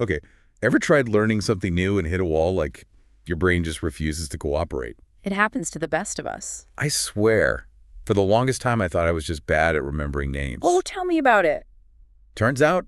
Okay, ever tried learning something new and hit a wall like your brain just refuses to cooperate? It happens to the best of us. I swear, for the longest time I thought I was just bad at remembering Oh, names. tell me about it. Turns out,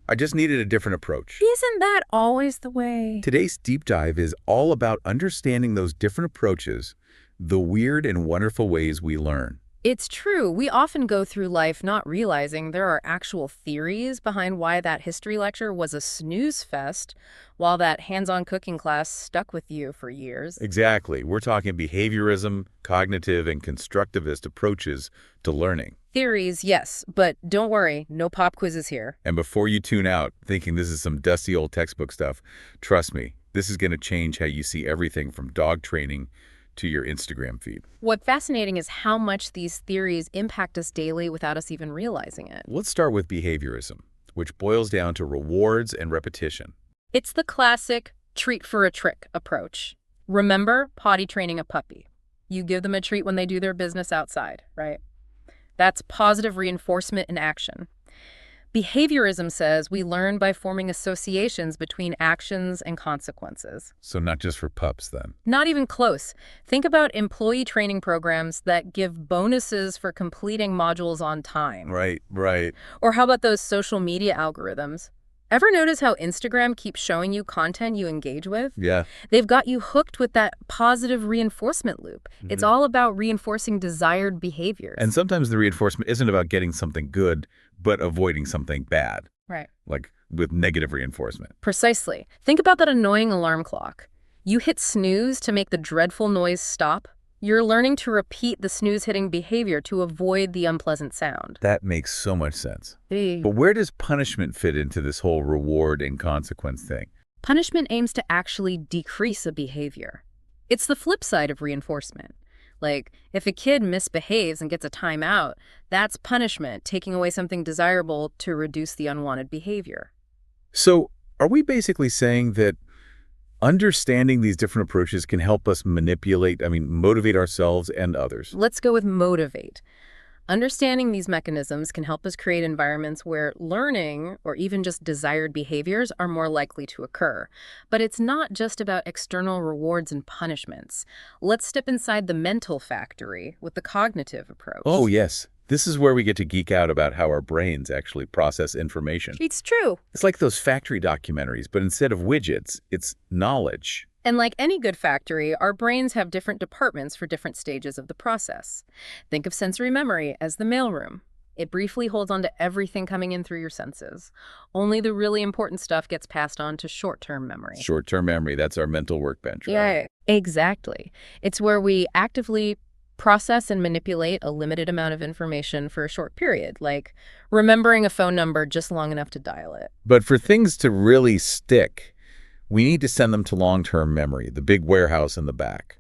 I just needed a different approach. Isn't that always the way? Today's deep dive is all about understanding those different approaches, the weird and wonderful ways we learn. It's true. We often go through life not realizing there are actual theories behind why that history lecture was a snooze fest, while that hands-on cooking class stuck with you for years. Exactly. We're talking behaviorism, cognitive, and constructivist approaches to learning. Theories, yes, but don't worry, no pop quizzes here. And before you tune out thinking this is some dusty old textbook stuff, trust me, this is going to change how you see everything from dog training to your Instagram feed. What's fascinating is how much these theories impact us daily without us even realizing it. Let's start with behaviorism, which boils down to rewards and repetition. It's the classic treat for a trick approach. Remember potty training a puppy. You give them a treat when they do their business outside, right? That's positive reinforcement in action. Behaviorism says we learn by forming associations between actions and consequences. So not just for pups, then. Not even close. Think about employee training programs that give bonuses for completing modules on time. Right, right. Or how about those social media algorithms? Ever notice how Instagram keeps showing you content you engage with? Yeah. They've got you hooked with that positive reinforcement loop. It's all about reinforcing desired behaviors. And sometimes the reinforcement isn't about getting something good, but avoiding something bad, Right. like with negative reinforcement. Precisely. Think about that annoying alarm clock. You hit snooze to make the dreadful noise stop. You're learning to repeat the snooze-hitting behavior to avoid the unpleasant sound. That makes so much sense. But But where does punishment fit into this whole reward and consequence thing? punishment aims to actually decrease a behavior. It's the flip side of reinforcement. Like, if a kid misbehaves and gets a timeout, that's punishment, taking away something desirable to reduce the unwanted behavior. So are we basically saying that understanding these different approaches can help us motivate ourselves and others? Let's go with motivate. Understanding these mechanisms can help us create environments where learning or even just desired behaviors are more likely to occur. But it's not just about external rewards and punishments. Let's step inside the mental factory with the cognitive approach. Oh, yes. This is where we get to geek out about how our brains actually process information. It's true. It's like those factory documentaries, but instead of widgets, it's knowledge. And like any good factory, our brains have different departments for different stages of the process. Think of sensory memory as the mailroom. It briefly holds on to everything coming in through your senses. Only the really important stuff gets passed on to short-term memory. Short-term memory, that's our mental workbench, right? Yeah, exactly. It's where we actively process and manipulate a limited amount of information for a short period, like remembering a phone number just long enough to dial it. But for things to really stick, we need to send them to long-term memory, the big warehouse in the back.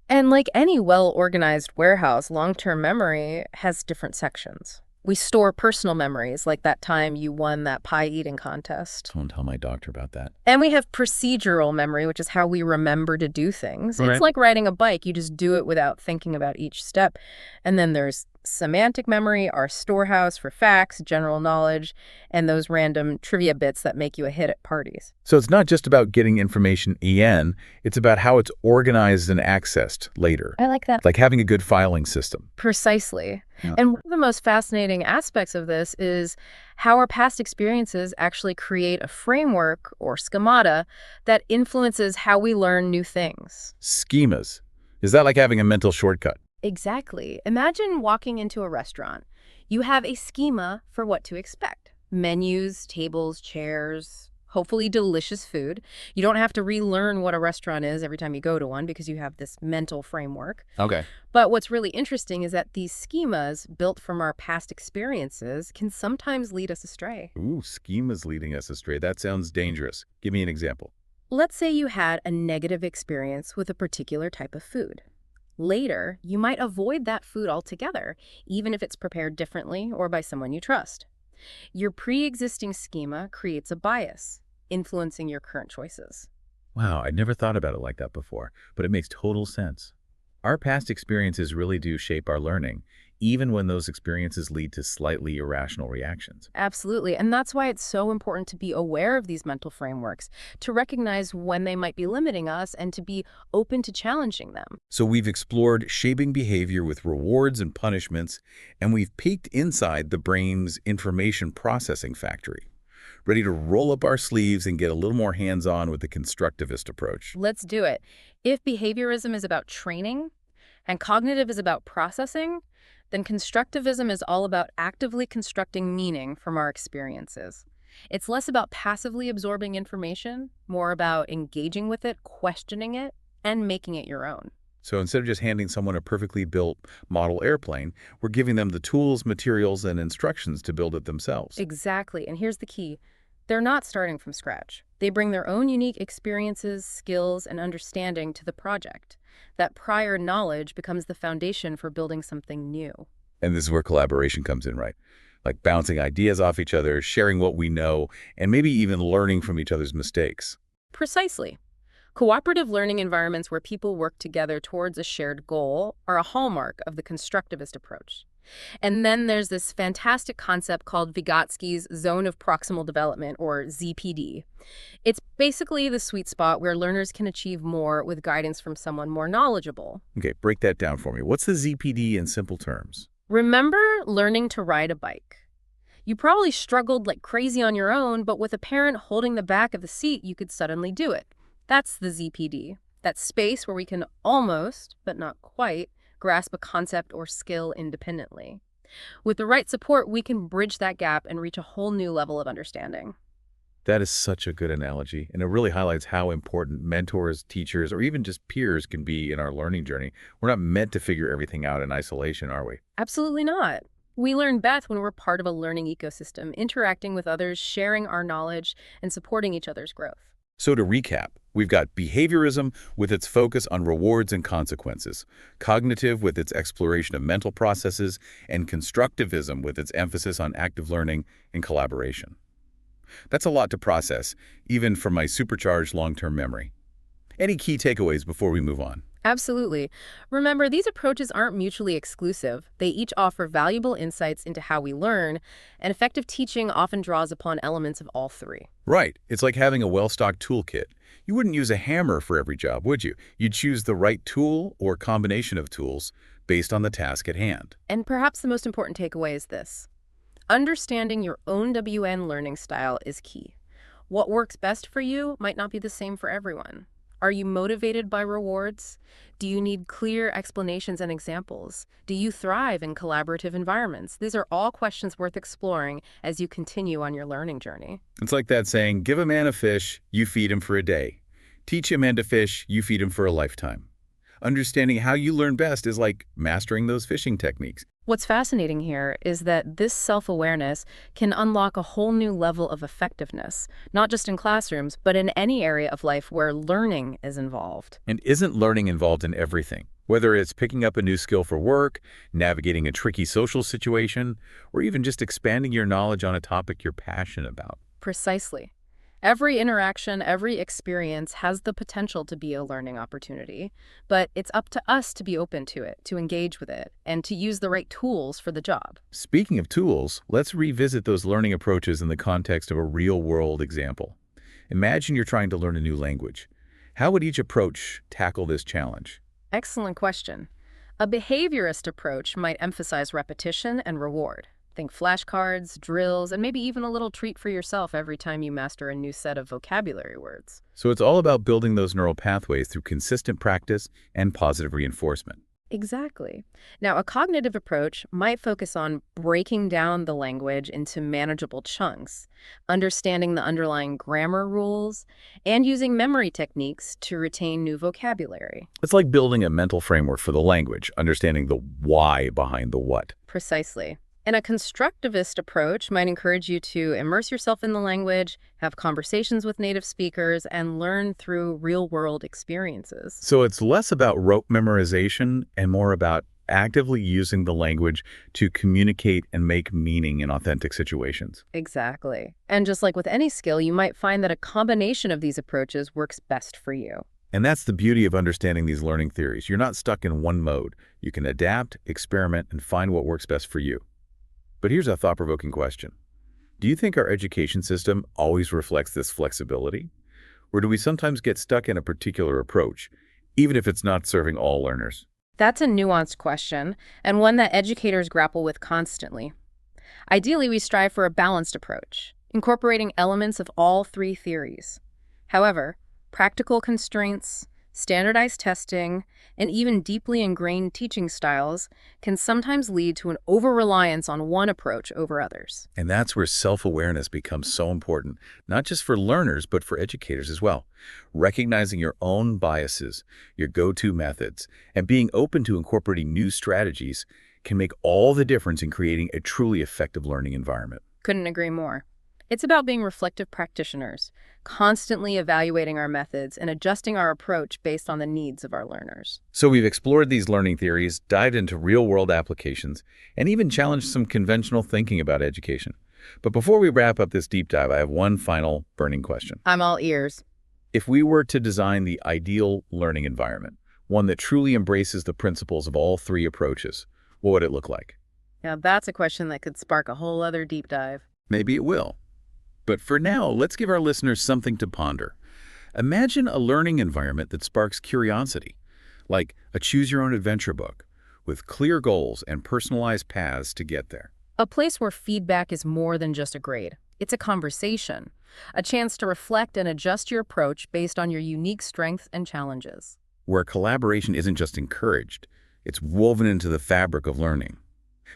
And like any well-organized warehouse, long-term memory has different sections. We store personal memories, like that time you won that pie eating contest. Don't tell my doctor about that. And we have procedural memory, which is how we remember to do things. Right. It's like riding a bike. You just do it without thinking about each step. And then there's semantic memory, our storehouse for facts, general knowledge, and those random trivia bits that make you a hit at parties. So it's not just about getting information it's about how it's organized and accessed later. I like that. Like having a good filing system. Precisely. Yeah. And one of the most fascinating aspects of this is how our past experiences actually create a framework or schemata that influences how we learn new things. Schemas. Is that like having a mental shortcut? Exactly. Imagine walking into a restaurant. You have a schema for what to expect. Menus, tables, chairs, hopefully delicious food. You don't have to relearn what a restaurant is every time you go to one because you have this mental framework. Okay. But what's really interesting is that these schemas built from our past experiences can sometimes lead us astray. Ooh, schemas leading us astray. That sounds dangerous. Give me an example. Let's say you had a negative experience with a particular type of food. Later, you might avoid that food altogether, even if it's prepared differently or by someone you trust. Your pre-existing schema creates a bias, influencing your current choices. Wow, I'd never thought about it like that before, but it makes total sense. Our past experiences really do shape our learning, even when those experiences lead to slightly irrational reactions. Absolutely. And that's why it's so important to be aware of these mental frameworks, to recognize when they might be limiting us and to be open to challenging them. So we've explored shaping behavior with rewards and punishments, and we've peeked inside the brain's information processing factory, ready to roll up our sleeves and get a little more hands-on with the constructivist approach. Let's do it. If behaviorism is about training and cognitive is about processing, then constructivism is all about actively constructing meaning from our experiences. It's less about passively absorbing information, more about engaging with it, questioning it, and making it your own. So instead of just handing someone a perfectly built model airplane, we're giving them the tools, materials, and instructions to build it themselves. Exactly. And here's the key. They're not starting from scratch. They bring their own unique experiences, skills, and understanding to the project. That prior knowledge becomes the foundation for building something new. And this is where collaboration comes in, right? Like bouncing ideas off each other, sharing what we know, and maybe even learning from each other's mistakes. Precisely. Cooperative learning environments where people work together towards a shared goal are a hallmark of the constructivist approach. And then there's this fantastic concept called Vygotsky's Zone of Proximal Development, or ZPD. It's basically the sweet spot where learners can achieve more with guidance from someone more knowledgeable. Okay, break that down for me. What's the ZPD in simple terms? Remember learning to ride a bike? You probably struggled like crazy on your own, but with a parent holding the back of the seat, you could suddenly do it. That's the ZPD, that space where we can almost, but not quite, grasp a concept or skill independently. With the right support, we can bridge that gap and reach a whole new level of understanding. That is such a good analogy, and it really highlights how important mentors, teachers, or even just peers can be in our learning journey. We're not meant to figure everything out in isolation, are we? Absolutely not. We learn best when we're part of a learning ecosystem, interacting with others, sharing our knowledge, and supporting each other's growth. So to recap, we've got behaviorism with its focus on rewards and consequences, cognitive with its exploration of mental processes, and constructivism with its emphasis on active learning and collaboration. That's a lot to process, even from my supercharged long-term memory. Any key takeaways before we move on? Absolutely. Remember, these approaches aren't mutually exclusive. They each offer valuable insights into how we learn, and effective teaching often draws upon elements of all three. Right. It's like having a well-stocked toolkit. You wouldn't use a hammer for every job, would you? You'd choose the right tool or combination of tools based on the task at hand. And perhaps the most important takeaway is this. Understanding your own WN learning style is key. What works best for you might not be the same for everyone. Are you motivated by rewards? Do you need clear explanations and examples? Do you thrive in collaborative environments? These are all questions worth exploring as you continue on your learning journey. It's like that saying, give a man a fish, you feed him for a day. Teach a man to fish, you feed him for a lifetime. Understanding how you learn best is like mastering those fishing techniques. What's fascinating here is that this self-awareness can unlock a whole new level of effectiveness, not just in classrooms, but in any area of life where learning is involved. And isn't learning involved in everything? Whether it's picking up a new skill for work, navigating a tricky social situation, or even just expanding your knowledge on a topic you're passionate about. Precisely. Every interaction, every experience has the potential to be a learning opportunity, but it's up to us to be open to it, to engage with it, and to use the right tools for the job. Speaking of tools, let's revisit those learning approaches in the context of a real-world example. Imagine you're trying to learn a new language. How would each approach tackle this challenge? Excellent question. A behaviorist approach might emphasize repetition and reward. Think flashcards, drills, and maybe even a little treat for yourself every time you master a new set of vocabulary words. So it's all about building those neural pathways through consistent practice and positive reinforcement. Exactly. Now, a cognitive approach might focus on breaking down the language into manageable chunks, understanding the underlying grammar rules, and using memory techniques to retain new vocabulary. It's like building a mental framework for the language, understanding the why behind the what. Precisely. And a constructivist approach might encourage you to immerse yourself in the language, have conversations with native speakers, and learn through real-world experiences. So it's less about rote memorization and more about actively using the language to communicate and make meaning in authentic situations. Exactly. And just like with any skill, you might find that a combination of these approaches works best for you. And that's the beauty of understanding these learning theories. You're not stuck in one mode. You can adapt, experiment, and find what works best for you. But here's a thought-provoking question. Do you think our education system always reflects this flexibility? Or do we sometimes get stuck in a particular approach, even if it's not serving all learners? That's a nuanced question, and one that educators grapple with constantly. Ideally, we strive for a balanced approach, incorporating elements of all three theories. However, practical constraints, standardized testing, and even deeply ingrained teaching styles can sometimes lead to an over-reliance on one approach over others. And that's where self-awareness becomes so important, not just for learners, but for educators as well. Recognizing your own biases, your go-to methods, and being open to incorporating new strategies can make all the difference in creating a truly effective learning environment. Couldn't agree more. It's about being reflective practitioners, constantly evaluating our methods and adjusting our approach based on the needs of our learners. So we've explored these learning theories, dived into real-world applications, and even challenged some conventional thinking about education. But before we wrap up this deep dive, I have one final burning question. I'm all ears. If we were to design the ideal learning environment, one that truly embraces the principles of all three approaches, what would it look like? Now, that's a question that could spark a whole other deep dive. Maybe it will. But for now, let's give our listeners something to ponder. Imagine a learning environment that sparks curiosity, like a choose-your-own-adventure book, with clear goals and personalized paths to get there. A place where feedback is more than just a grade. It's a conversation, a chance to reflect and adjust your approach based on your unique strengths and challenges. Where collaboration isn't just encouraged, it's woven into the fabric of learning.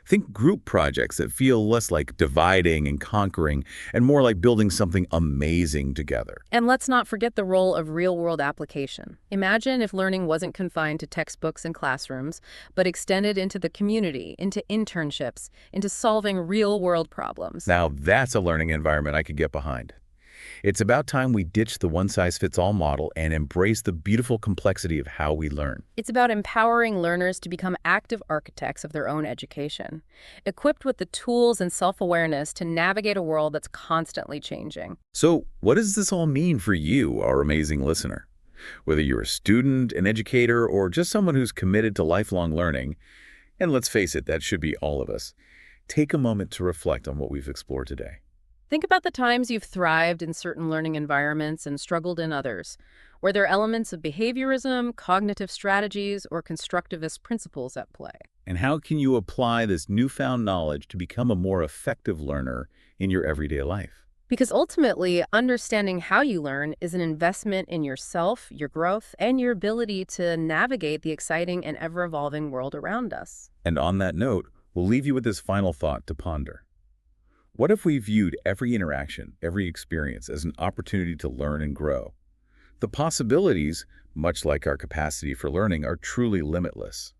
Think group projects that feel less like dividing and conquering and more like building something amazing together. And let's not forget the role of real-world application. Imagine if learning wasn't confined to textbooks and classrooms, but extended into the community, into internships, into solving real-world problems. Now that's a learning environment I could get behind. It's about time we ditch the one-size-fits-all model and embrace the beautiful complexity of how we learn. It's about empowering learners to become active architects of their own education, equipped with the tools and self-awareness to navigate a world that's constantly changing. So what does this all mean for you, our amazing listener? Whether you're a student, an educator, or just someone who's committed to lifelong learning, and let's face it, that should be all of us, take a moment to reflect on what we've explored today. Think about the times you've thrived in certain learning environments and struggled in others. Were there elements of behaviorism, cognitive strategies, or constructivist principles at play? And how can you apply this newfound knowledge to become a more effective learner in your everyday life? Because ultimately, understanding how you learn is an investment in yourself, your growth, and your ability to navigate the exciting and ever-evolving world around us. And on that note, we'll leave you with this final thought to ponder. What if we viewed every interaction, every experience as an opportunity to learn and grow? The possibilities, much like our capacity for learning, are truly limitless.